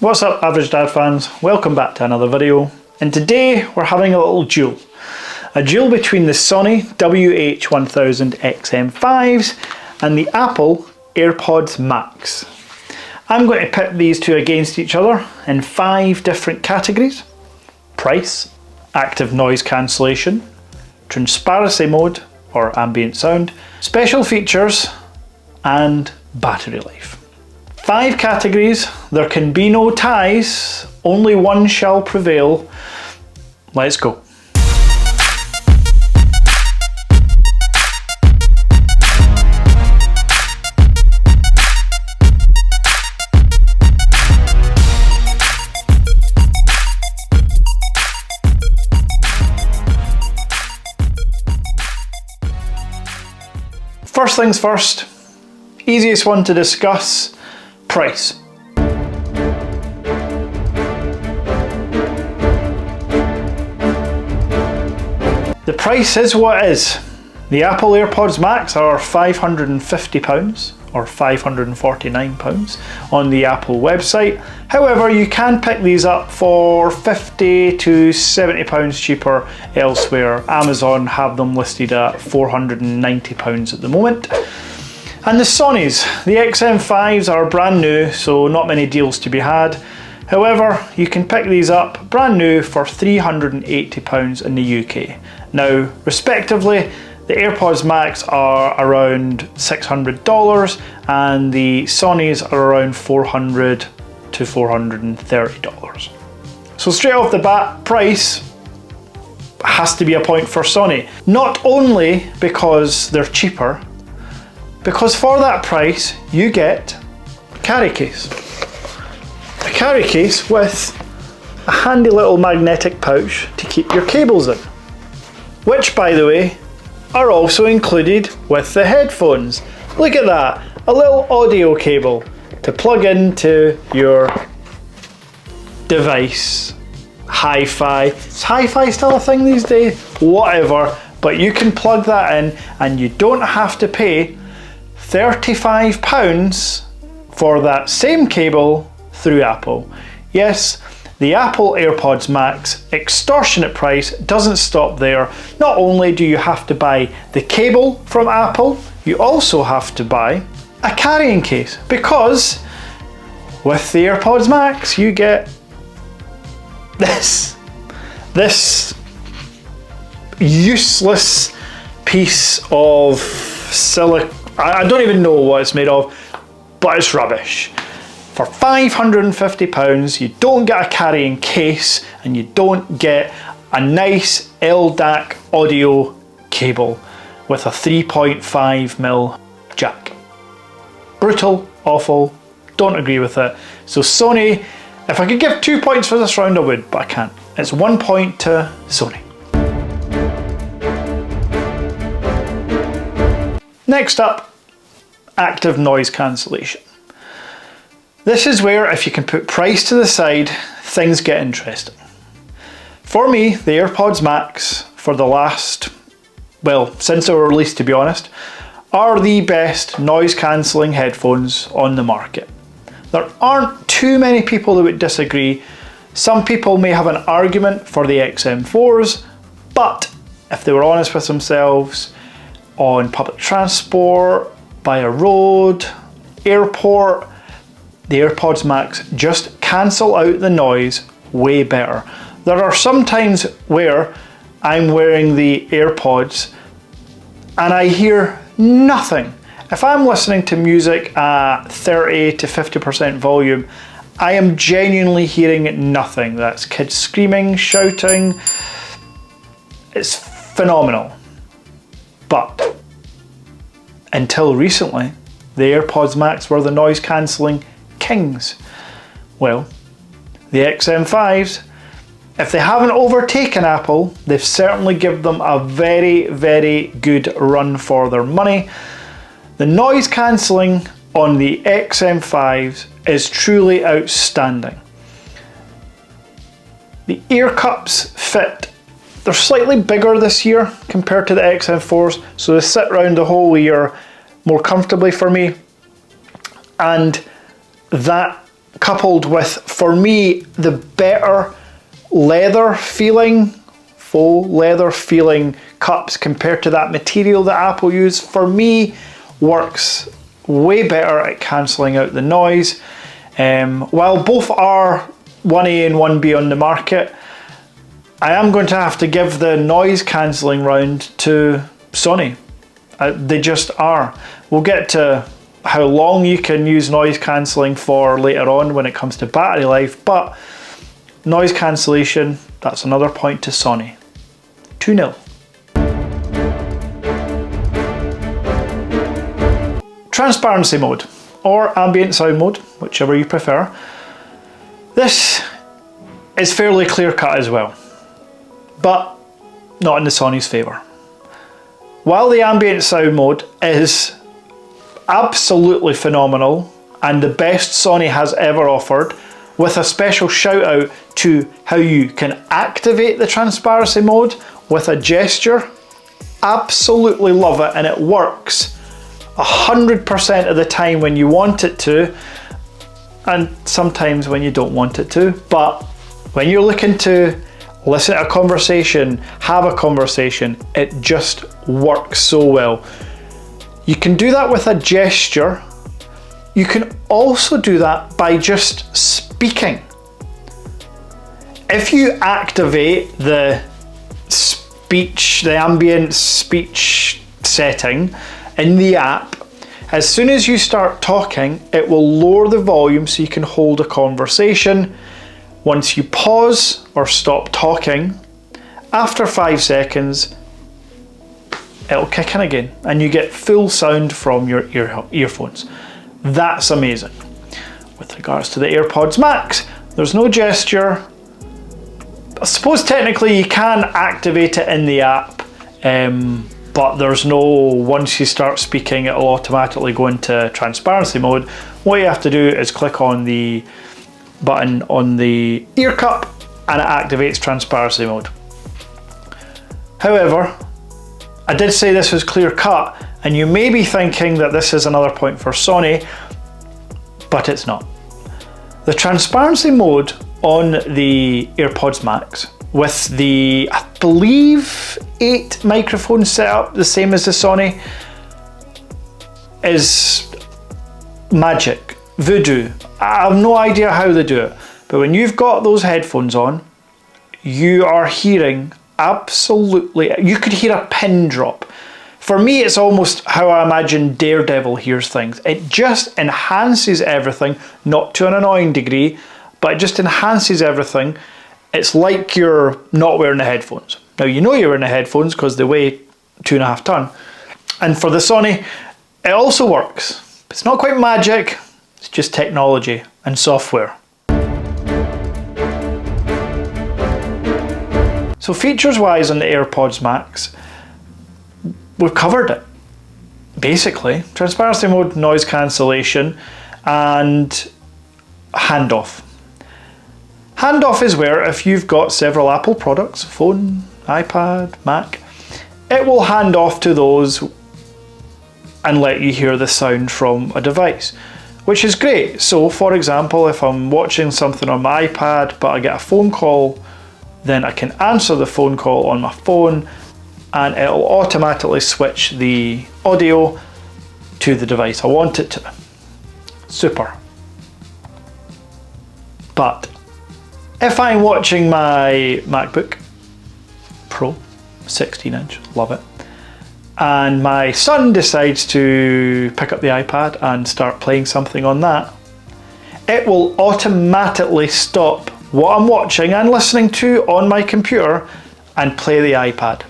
What's up, Average Dad fans? Welcome back to another video, and today we're having a little duel. A duel between the Sony WH-1000MX5s and the Apple AirPods Max. I'm going to pit these two against each other in 5 different categories: price, active noise cancellation, transparency mode or ambient sound, special features, and battery life. 5 categories, there can be no ties, only one shall prevail. Let's go. First things first, easiest one to discuss, price. The price is what it is. The Apple AirPods Max are £550 or £549 on the Apple website. However, you can pick these up for £50 to £70 cheaper elsewhere. Amazon have them listed at £490 at the moment. And the Sonys, the XM5s are brand new, so not many deals to be had. However, you can pick these up brand new for £380 in the UK. Now, respectively, the AirPods Max are around $600 and the Sonys are around $400 to $430. So straight off the bat, price has to be a point for Sony. Not only because they're cheaper, because for that price you get a carry case. A carry case with a handy little magnetic pouch to keep your cables in, which, by the way, are also included with the headphones. Look at that, a little audio cable to plug into your device. Hi-Fi, is Hi-Fi still a thing these days? Whatever, but you can plug that in and you don't have to pay £35 for that same cable through Apple. Yes, the Apple AirPods Max extortionate price doesn't stop there. Not only do you have to buy the cable from Apple, you also have to buy a carrying case, because with the AirPods Max you get this useless piece of silicone. I don't even know what it's made of, but it's rubbish. For £550, you don't get a carrying case and you don't get a nice LDAC audio cable with a 3.5mm jack. Brutal, awful, don't agree with it. So Sony, if I could give 2 points for this round I would, but I can't. It's 1 point to Sony. Next up, active noise cancellation. This is where, if you can put price to the side, things get interesting. For me, the AirPods Max, for the last, well, since they were released to be honest, are the best noise cancelling headphones on the market. There aren't too many people that would disagree. Some people may have an argument for the XM4s, but if they were honest with themselves, on public transport, by a road, airport, the AirPods Max just cancel out the noise way better. There are some times where I'm wearing the AirPods and I hear nothing. If I'm listening to music at 30 to 50% volume, I am genuinely hearing nothing. That's kids screaming, shouting. It's phenomenal. But until recently, the AirPods Max were the noise cancelling kings. Well, the XM5s, if they haven't overtaken Apple, they've certainly given them a very, very good run for their money. The noise cancelling on the XM5s is truly outstanding. The ear cups fit. They're slightly bigger this year compared to the XM4s, so they sit around the whole ear more comfortably for me. And that coupled with, for me, the better leather feeling, faux leather feeling cups compared to that material that Apple use, for me, works way better at cancelling out the noise. While both are 1A and 1B on the market, I am going to have to give the noise cancelling round to Sony. They just are. We'll get to how long you can use noise cancelling for later on when it comes to battery life, but noise cancellation, that's another point to Sony. 2-0. Transparency mode, or ambient sound mode, whichever you prefer. This is fairly clear cut as well, but not in the Sony's favour. While the ambient sound mode is absolutely phenomenal and the best Sony has ever offered, with a special shout out to how you can activate the transparency mode with a gesture, absolutely love it, and it works 100% of the time when you want it to, and sometimes when you don't want it to. But when you're looking to listen to a conversation, have a conversation, it just works so well. You can do that with a gesture. You can also do that by just speaking. If you activate the speech, the ambient speech setting in the app, as soon as you start talking, it will lower the volume so you can hold a conversation. Once you pause or stop talking, after 5 seconds, it'll kick in again and you get full sound from your earphones. That's amazing. With regards to the AirPods Max, there's no gesture. I suppose technically you can activate it in the app, but there's no, once you start speaking, it'll automatically go into transparency mode. What you have to do is click on the button on the ear cup and it activates transparency mode. However, I did say this was clear cut, and you may be thinking that this is another point for Sony, but it's not. The transparency mode on the AirPods Max with the, I believe, 8 microphones set up, the same as the Sony, is magic, voodoo. I have no idea how they do it, but when you've got those headphones on, you are hearing absolutely, you could hear a pin drop. For me, it's almost how I imagine Daredevil hears things. It just enhances everything, not to an annoying degree, but it just enhances everything. It's like you're not wearing the headphones. Now, you know you're wearing the headphones because they weigh 2.5 tons. And for the Sony, it also works. It's not quite magic, it's just technology and software. So features-wise on the AirPods Max, we've covered it. Basically, transparency mode, noise cancellation, and handoff. Handoff is where if you've got several Apple products, phone, iPad, Mac, it will hand off to those and let you hear the sound from a device, which is great. So for example, if I'm watching something on my iPad but I get a phone call, then I can answer the phone call on my phone and it'll automatically switch the audio to the device I want it to. Super. But if I'm watching my MacBook Pro, 16-inch, love it, and my son decides to pick up the iPad and start playing something on that, it will automatically stop what I'm watching and listening to on my computer and play the iPad.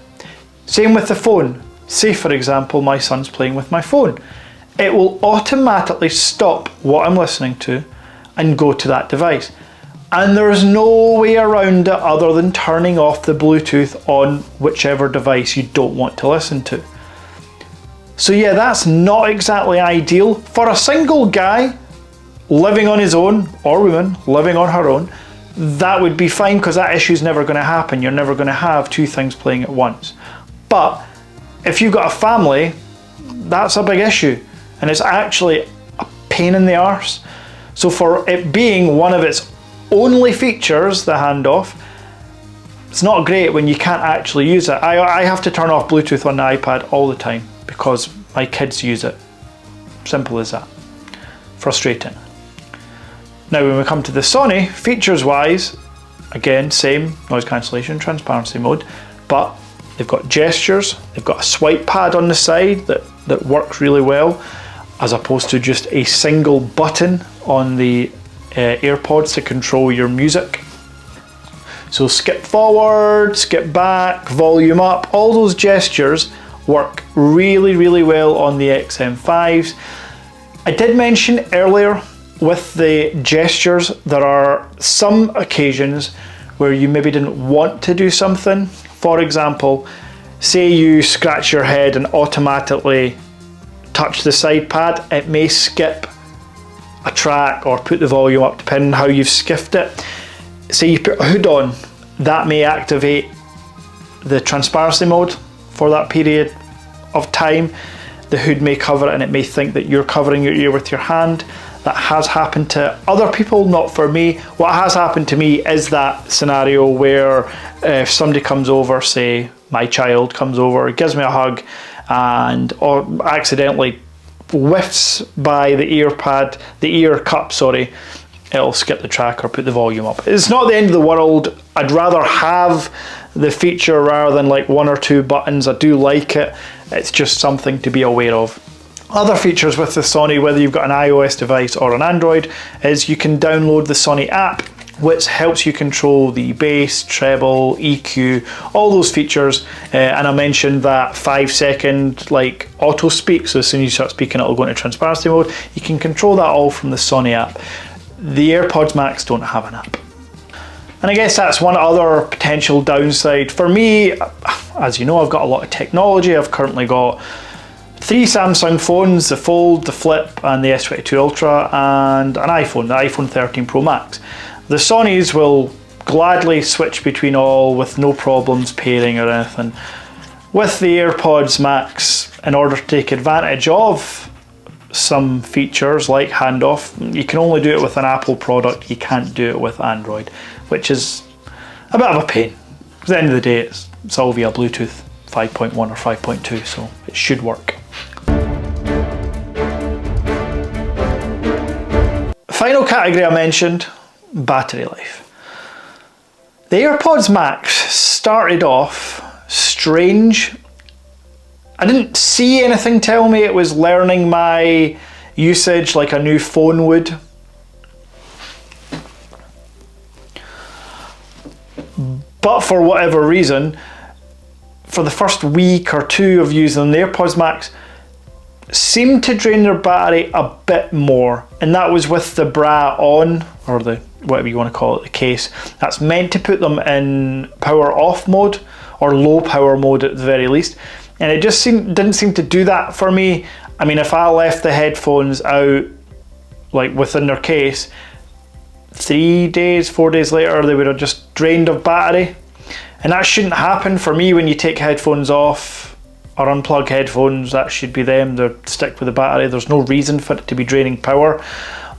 Same with the phone. Say for example, my son's playing with my phone. It will automatically stop what I'm listening to and go to that device. And there's no way around it other than turning off the Bluetooth on whichever device you don't want to listen to. So yeah, that's not exactly ideal. For a single guy living on his own, or woman living on her own, that would be fine because that issue is never going to happen. You're never going to have two things playing at once. But if you've got a family, that's a big issue. And it's actually a pain in the arse. So for it being one of its only features, the handoff, it's not great when you can't actually use it. I have to turn off Bluetooth on the iPad all the time because my kids use it. Simple as that. Frustrating. Now when we come to the Sony, features wise, again, same noise cancellation, transparency mode, but they've got gestures, they've got a swipe pad on the side that works really well, as opposed to just a single button on the AirPods to control your music. So skip forward, skip back, volume up, all those gestures work really, really well on the XM5s. I did mention earlier with the gestures, there are some occasions where you maybe didn't want to do something. For example, say you scratch your head and automatically touch the side pad, it may skip a track or put the volume up depending on how you've skipped it. Say you put a hood on, that may activate the transparency mode for that period of time. The hood may cover it and it may think that you're covering your ear with your hand. That has happened to other people, not for me. What has happened to me is that scenario where if somebody comes over, say my child comes over, gives me a hug and or accidentally whiffs by the ear cup, sorry, it'll skip the track or put the volume up. It's not the end of the world. I'd rather have the feature rather than like one or two buttons. I do like it. It's just something to be aware of. Other features with the Sony, whether you've got an iOS device or an Android, is you can download the Sony app, which helps you control the bass, treble, EQ, all those features. And I mentioned that 5-second like auto speak, so as soon as you start speaking it'll go into transparency mode. You can control that all from the Sony app. The AirPods Max don't have an app. And I guess that's one other potential downside. For me, as you know, I've got a lot of technology. I've currently got 3 Samsung phones, the Fold, the Flip and the S22 Ultra, and an iPhone, the iPhone 13 Pro Max. The Sonys will gladly switch between all with no problems pairing or anything. With the AirPods Max, in order to take advantage of some features like handoff, you can only do it with an Apple product, you can't do it with Android, which is a bit of a pain. At the end of the day, it's all via Bluetooth 5.1 or 5.2, so it should work. Final category I mentioned, battery life. The AirPods Max started off strange. I didn't see anything tell me it was learning my usage like a new phone would. But for whatever reason, for the first week or two of using the AirPods Max, seemed to drain their battery a bit more, and that was with the bra on, or the whatever you want to call it, the case. That's meant to put them in power off mode or low power mode at the very least, and it just didn't seem to do that for me. I mean, if I left the headphones out like within their case, 3 days, 4 days later, they would have just drained of battery, and that shouldn't happen for me. When you take headphones off or unplug headphones, that should be them. They stick with the battery. There's no reason for it to be draining power,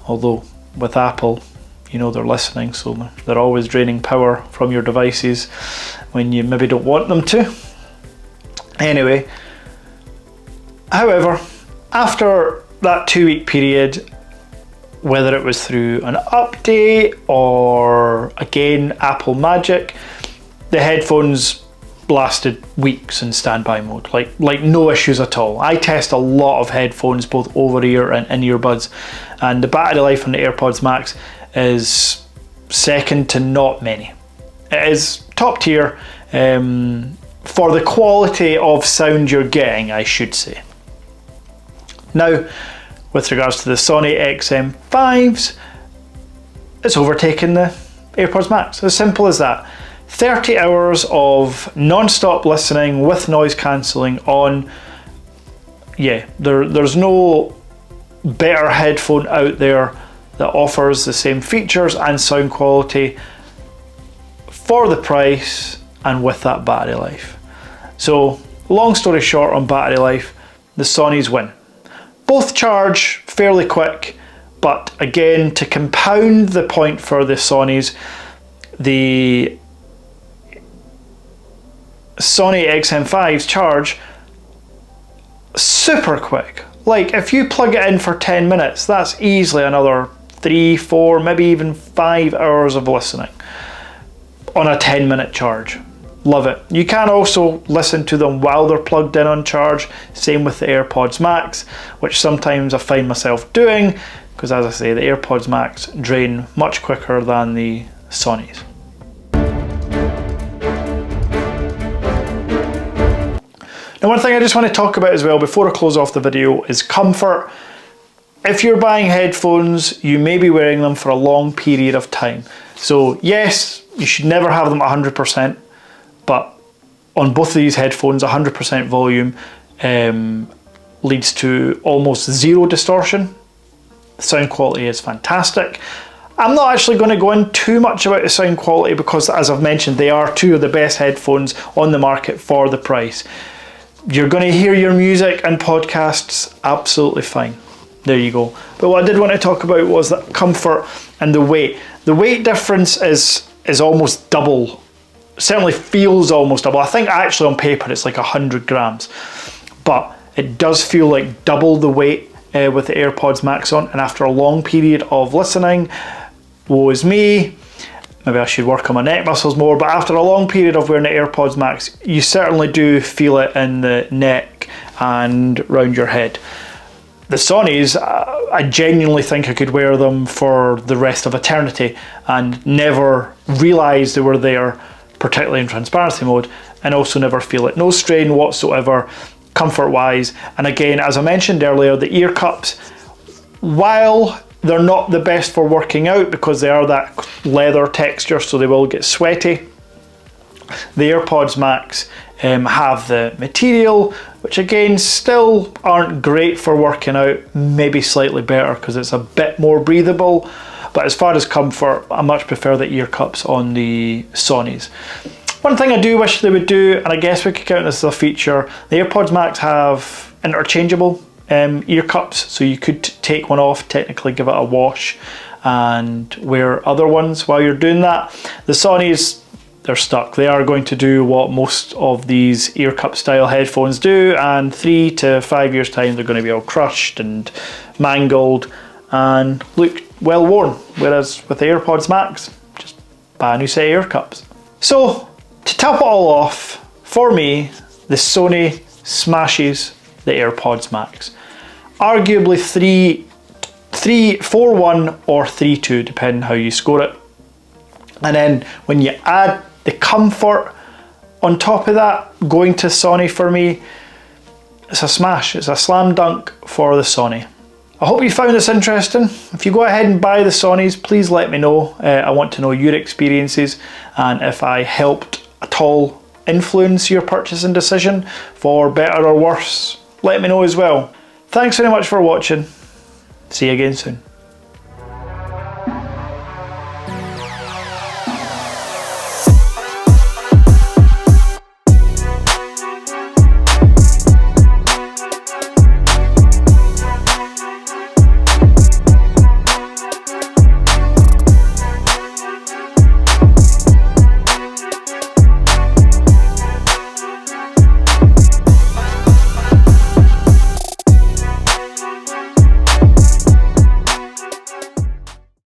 although with Apple, you know, they're listening, so they're always draining power from your devices when you maybe don't want them to. Anyway, however, after that 2-week period, whether it was through an update or again Apple magic, the headphones lasted weeks in standby mode, like no issues at all. I test a lot of headphones, both over ear and in earbuds, and the battery life on the AirPods Max is second to not many. It is top tier for the quality of sound you're getting, I should say. Now, with regards to the Sony XM5s, it's overtaken the AirPods Max. As simple as that. 30 hours of non-stop listening with noise cancelling on. Yeah, there's no better headphone out there that offers the same features and sound quality for the price and with that battery life. So, long story short on battery life, the Sonys win. Both charge fairly quick, But again, to compound the point for the Sonys, the Sony XM5s charge super quick. Like if you plug it in for 10 minutes, that's easily another 3, 4, maybe even 5 hours of listening on a 10-minute charge. Love it. You can also listen to them while they're plugged in on charge. Same with the AirPods Max, which sometimes I find myself doing because, as I say, the AirPods Max drain much quicker than the Sonys. Now, one thing I just want to talk about as well before I close off the video is comfort. If you're buying headphones, you may be wearing them for a long period of time. So yes, you should never have them 100%, but on both of these headphones, 100% volume leads to almost zero distortion. The sound quality is fantastic. I'm not actually going to go in too much about the sound quality because, as I've mentioned, they are two of the best headphones on the market for the price. You're going to hear your music and podcasts absolutely fine. There you go. But what I did want to talk about was that comfort and the weight. The weight difference is almost double. Certainly feels almost double. I think actually on paper it's like 100 grams. But it does feel like double the weight with the AirPods Max on. And after a long period of listening, woe is me. Maybe I should work on my neck muscles more, but after a long period of wearing the AirPods Max, you certainly do feel it in the neck and round your head. The Sonys, I genuinely think I could wear them for the rest of eternity and never realise they were there, particularly in transparency mode, and also never feel it. No strain whatsoever, comfort-wise. And again, as I mentioned earlier, the ear cups, while they're not the best for working out because they are that leather texture, so they will get sweaty, the AirPods Max have the material, which again still aren't great for working out, maybe slightly better because it's a bit more breathable. But as far as comfort, I much prefer the ear cups on the Sonys. One thing I do wish they would do, and I guess we could count this as a feature, the AirPods Max have interchangeable ear cups, so you could take one off, technically give it a wash and wear other ones while you're doing that. The Sonys, they're stuck. They are going to do what most of these ear cup style headphones do, and 3 to 5 years time they're going to be all crushed and mangled and look well worn, whereas with the AirPods Max, just buy a new set of ear cups. So to top it all off, for me, the Sony smashes the AirPods Max. Arguably 4-1 or 3-2, depending how you score it. And then when you add the comfort on top of that, going to Sony for me, it's a smash. It's a slam dunk for the Sony. I hope you found this interesting. If you go ahead and buy the Sonys, please let me know. I want to know your experiences and if I helped at all influence your purchasing decision for better or worse. Let me know as well. Thanks very much for watching. See you again soon.